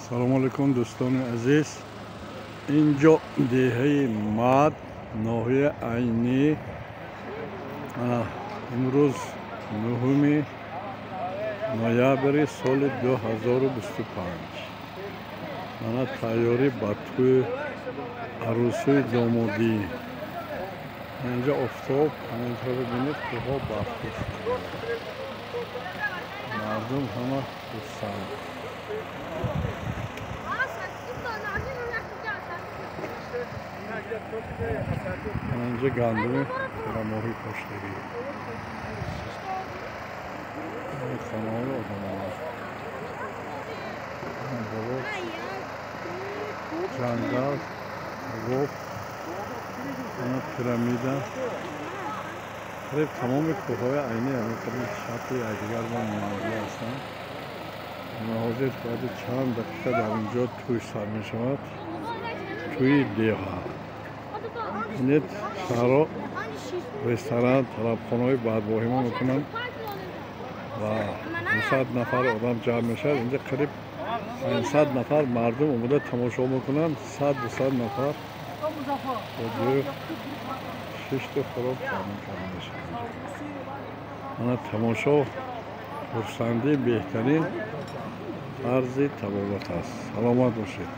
سلام علیکم دوستان عزیز. اینجا دهه ماد ناحیه عینی. امروز 9 نوامبر سال 2025. من تیاری با توی عروسی دامادی. اینجا افتاب اینجا ببینید کوها برف شده. مردم همه دوستان. اینجا گندم رماهی پشتگی. این خانه‌های آدم‌ها. جنگل، روب، این پیرامیده. قریب تمام کوه‌های عینی همین شکل یکدیگر با مناظر هستند. مناظر بعد چند دقیقه در اینجا توی سر می‌شود. توی دیها. این شهرها رستوران، طلبخانه‌های بدباهی‌ها میکنن و 200 نفر آدم جمع میشه. اینجا قریب 500 نفر مردم اومده تماشا میکنن. 100-200 نفر و 6 تا خراب کردن میشه. من تماشا خرسندی بهترین طرز تبابت است. سلامت باشید.